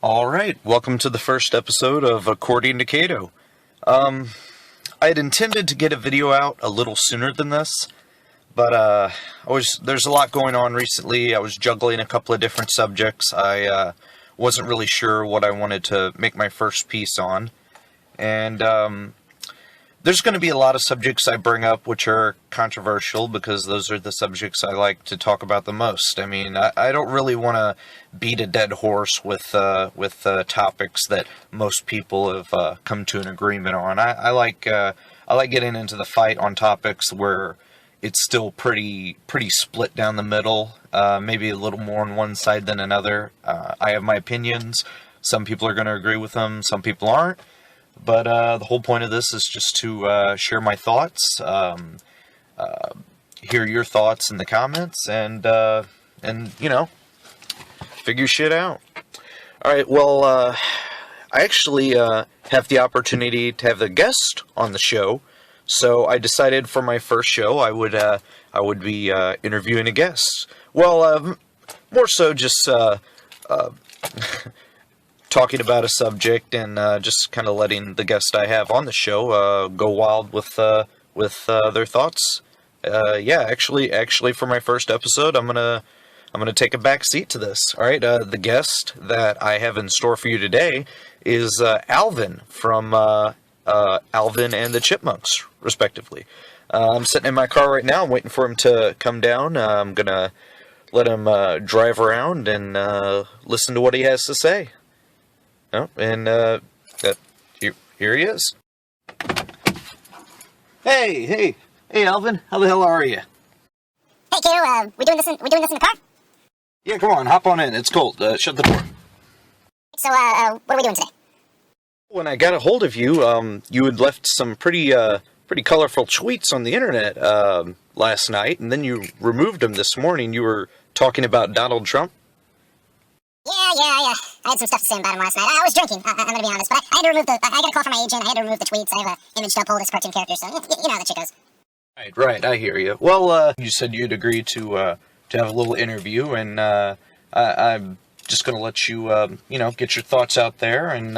Alright, welcome to the first episode of According to Cato. I had intended to get a video out a little sooner than this, but there's a lot going on recently. I was juggling a couple of different subjects. I wasn't really sure what I wanted to make my first piece on, and there's going to be a lot of subjects I bring up which are controversial because those are the subjects I like to talk about the most. I mean, I don't really want to beat a dead horse with topics that most people have come to an agreement on. I like getting into the fight on topics where it's still pretty split down the middle, maybe a little more on one side than another. I have my opinions. Some people are going to agree with them, some people aren't. But the whole point of this is just to share my thoughts, hear your thoughts in the comments, and you know, figure shit out. Alright, well, I actually have the opportunity to have a guest on the show, so I decided for my first show I would be interviewing a guest. Well, more so just talking about a subject and just kind of letting the guest I have on the show go wild with their thoughts. Yeah, actually, for my first episode, I'm gonna take a back seat to this. All right, the guest that I have in store for you today is Alvin from Alvin and the Chipmunks, respectively. I'm sitting in my car right now. I'm waiting for him to come down. I'm gonna let him drive around and listen to what he has to say. Oh, and here he is. Hey, Alvin. How the hell are you? Hey, Cato. We doing this in the car? Yeah, come on, hop on in. It's cold. Shut the door. So, what are we doing today? When I got a hold of you, you had left some pretty colorful tweets on the internet last night, and then you removed them this morning. You were talking about Donald Trump. Yeah. I had some stuff to say about him last night. I was drinking, I'm gonna be honest, but I had to remove I got a call from my agent, I had to remove the tweets. I have an image to uphold this cartoon character, so you know how that shit goes. Right, I hear you. Well, you said you'd agree to have a little interview, and I'm just gonna let you, get your thoughts out there and,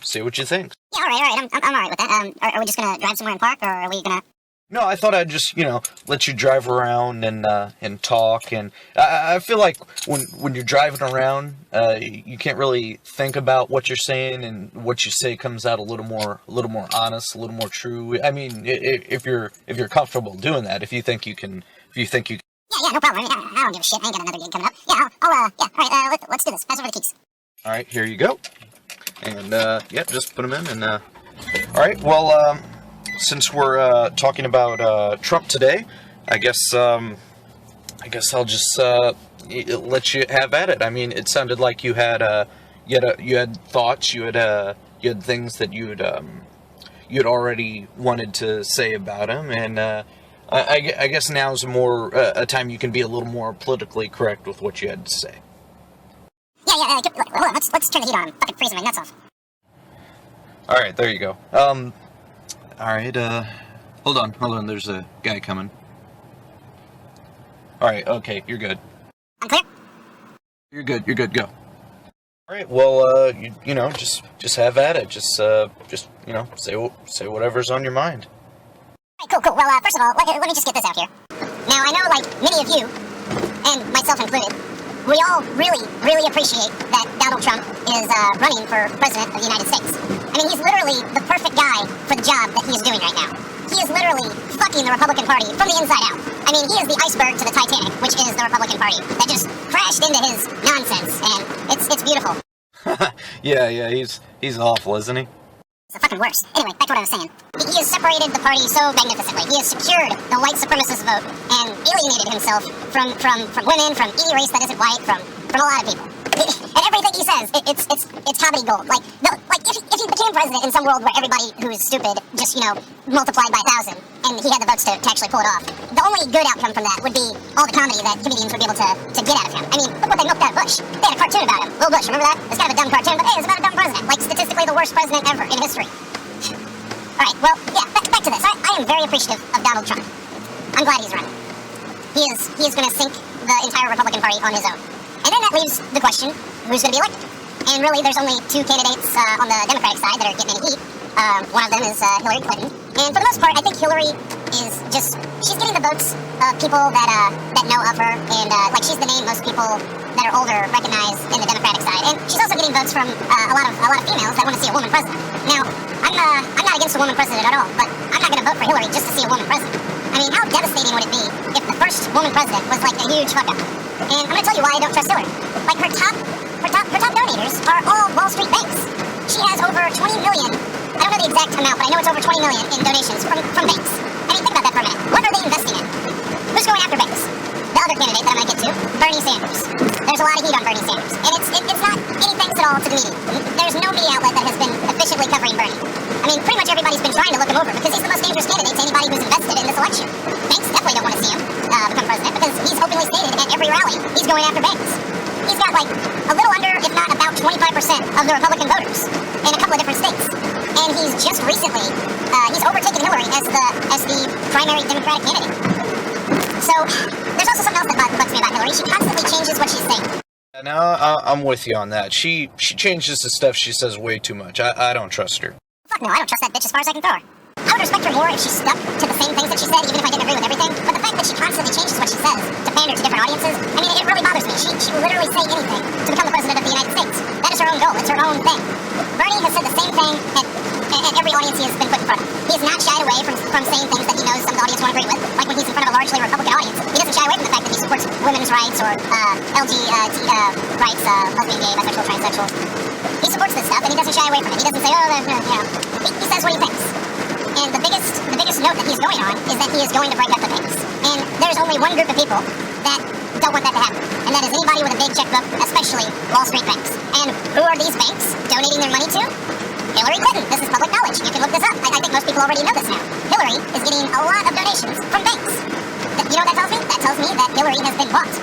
say what you think. Yeah, alright, I'm alright with that. Are we just gonna drive somewhere and park, or are we gonna... No, I thought I'd just, let you drive around and talk, and I feel like when you're driving around, you can't really think about what you're saying, and what you say comes out a little more honest, a little more true. I mean, if you're comfortable doing that, if you think you can. Yeah, no problem. I don't give a shit. I ain't got another gig coming up. Yeah, alright, let's do this. Pass over the keys. Alright, here you go. And, just put them in, and, alright, well, since we're talking about Trump today, I guess I'll just let you have at it. I mean, it sounded like you had thoughts, you had things that you'd already wanted to say about him, and I guess now's more a time you can be a little more politically correct with what you had to say. Yeah. Hold on. Let's turn the heat on. I'm fucking freezing my nuts off. All right, there you go. Alright, hold on, there's a guy coming. Alright, okay, you're good. I'm clear? You're good, go. Alright, well, just have at it, just say whatever's on your mind. Alright, cool, well, first of all, let me just get this out here. Now, I know, like, many of you, and myself included, we all really appreciate that Donald Trump is running for President of the United States. I mean, he's literally the perfect guy for the job that he is doing right now. He is literally fucking the Republican Party from the inside out. I mean, he is the iceberg to the Titanic, which is the Republican Party, that just crashed into his nonsense, and it's beautiful. yeah, he's awful, isn't he? It's the fucking worst. Anyway, back to what I was saying. He has separated the party so magnificently. He has secured the white supremacist vote and alienated himself from women, from any race that isn't white, from a lot of people. And everything he says, it's comedy gold. Like if he became president in some world where everybody who's stupid just, multiplied by 1,000, and he had the votes to actually pull it off, the only good outcome from that would be all the comedy that comedians would be able to get out of him. I mean, look what they milked out of Bush. They had a cartoon about him. Little Bush, remember that? It's kind of a dumb cartoon, but hey, it's about a dumb president. Like, statistically the worst president ever in history. Alright, well, yeah, back to this. I am very appreciative of Donald Trump. I'm glad he's running. He is going to sink the entire Republican Party on his own. And then that leaves the question, who's going to be elected? And really, there's only two candidates on the Democratic side that are getting any heat. One of them is Hillary Clinton. And for the most part, I think Hillary is just, she's getting the votes of people that know of her, and like she's the name most people that are older recognize in the Democratic side. And she's also getting votes from a lot of females that want to see a woman president. Now, I'm not against a woman president at all, but I'm not going to vote for Hillary just to see a woman president. I mean, how devastating would it be if the first woman president was like a huge fuck up? And I'm going to tell you why I don't trust Hillary. Like her top donators are all Wall Street banks. She has over 20 million. I don't know the exact amount, but I know it's over 20 million in donations from banks. I mean, think about that for a minute. What are they investing in? Who's going after banks? The other candidate that I'm going to get to, Bernie Sanders. There's a lot of heat on Bernie Sanders, and it's not any thanks at all to the media. There's no media outlet that has been efficiently covering Bernie. I mean, pretty much everybody's been trying to look him over because he's the most dangerous candidate to anybody who's invested in this election. Banks definitely don't want to see him become president because he's openly stated at every rally he's going after banks. He's got like a little under, if not about 25% of the Republican voters in a couple of different states. And he's just recently, he's overtaken Hillary as the primary Democratic candidate. So, there's also something else that bugs me about Hillary. She constantly changes what she's saying. Now, I'm with you on that. She changes the stuff she says way too much. I don't trust her. Fuck no, I don't trust that bitch as far as I can throw her. I would respect her more if she stuck to the same things that she said, even if I didn't agree with everything. But the fact that she constantly changes what she says to pander to different audiences, I mean, it really bothers me. She will literally say anything to become the president of the United States. That is her own goal. It's her own thing. Bernie has said the same thing at every audience he has been put in front of. He has not shied away from saying things that he knows some of the audience won't agree with. Like when he's in front of a largely Republican audience, he doesn't shy away from the fact that he supports women's rights or LGBT rights, lesbian, gay, bisexual, transsexual. He supports this stuff and he doesn't shy away from it. He doesn't say, he says what he thinks. And the biggest note that he's going on is that he is going to break up the banks. And there's only one group of people that don't want that to happen. And that is anybody with a big checkbook, especially Wall Street banks. And who are these banks donating their money to? Hillary Clinton. This is public knowledge. You can look this up. I think most people already know this now. Hillary is getting a lot of donations from banks. You know what that tells me? That tells me that Hillary has been bought.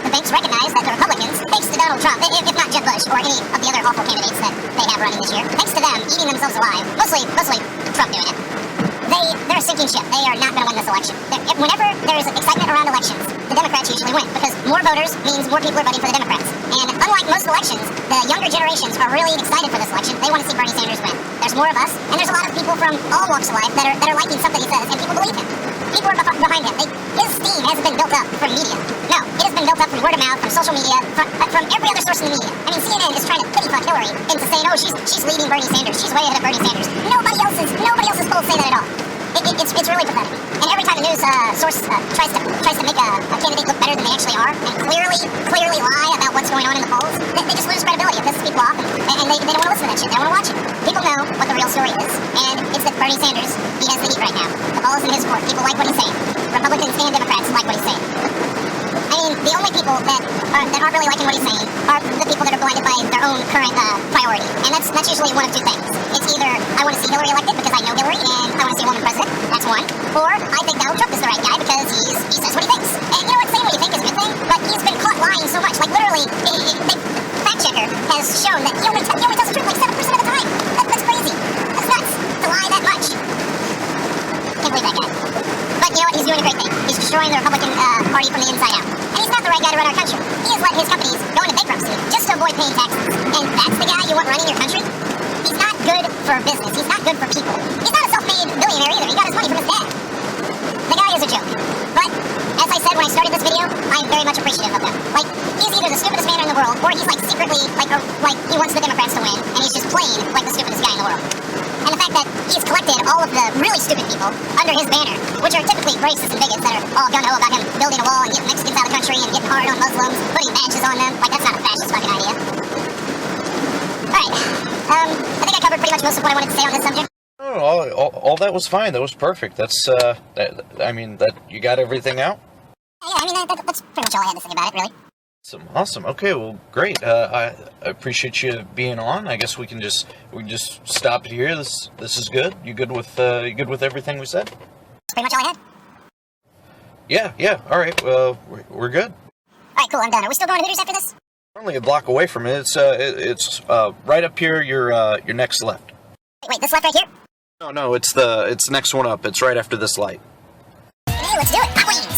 The banks recognize that the Republicans, thanks to Donald Trump, if not Jeb Bush or any of the other awful candidates that they have running this year, thanks to them eating themselves alive, mostly Trump doing it, they're a sinking ship. They are not going to win this election. Whenever there is excitement around elections, the Democrats usually win because more voters means more people are voting for the Democrats. And unlike most elections, the younger generations are really excited for this election. They want to see Bernie Sanders win. There's more of us, and there's a lot of people from all walks of life that are liking something he says, and people believe him. People are behind him. His steam hasn't been built up from media. No, it has been built up from word of mouth, from social media, from every other source in the media. I mean, CNN is trying to pity fuck Hillary into saying, oh, she's leading Bernie Sanders. She's way ahead of Bernie Sanders. Nobody else's polls say that at all. It's really pathetic. And every time a news source tries to make a candidate look better than they actually are, and clearly lie about what's going on in the polls, they just lose credibility. It pisses people off, and they don't want to listen to that shit. They don't want to watch it. People know what the real story is, and it's that Bernie Sanders, he has the heat right now. The ball is in his court. People like what he's saying. Republicans and Democrats like what he's saying. I mean, the only people that aren't really liking what he's saying are the people that are blinded by their own current priority. And that's usually one of two things. It's either I want to see Hillary elected because I know Hillary and I want to see a woman president. That's one. Or I think Donald Trump is the right guy because he says what he thinks. And you know what? Saying what you think is a good thing, but he's been caught lying so much. Like literally, the fact checker has shown that he only tells the truth like 7% of the time. That's crazy. That's nuts to lie that much. Can't believe that guy. But you know what? He's doing a great thing. He's destroying the Republican Party from the inside out. And he's not the right guy to run our country. He has let his companies go into bankruptcy just to avoid paying taxes. And that's the guy you want running your country? He's not good for business. He's not good for people. He's not a self-made billionaire either. He got his money from his dad. The guy is a joke. But, as I said when I started this video, I'm very much appreciative of him. Like, he's either the stupidest man in the world, or he's like secretly, like he wants the Democrats to win, and he's just playing like the stupidest guy in the world. And the fact that he's collected all of the really stupid people under his banner, which are typically racists and bigots that are all gun-ho about him building a wall and getting Mexicans out of the country and getting hard on Muslims, putting badges on them, like that's not a fascist fucking idea. Alright, I think I covered pretty much most of what I wanted to say on this subject. Oh, all that was fine. That was perfect. That's, you got everything out? Yeah, I mean, that's pretty much all I had to say about it, really. Awesome. Okay, well, great. I appreciate you being on. I guess we can just stop it here. This is good. You good with everything we said? That's pretty much all I had. Yeah. All right. Well, we're good. All right, cool. I'm done. Are we still going to Hooters after this? Only a block away from it. It's right up here. Your next left. Wait, this left right here? No, it's the next one up. It's right after this light. Hey, let's do it. Hot wings.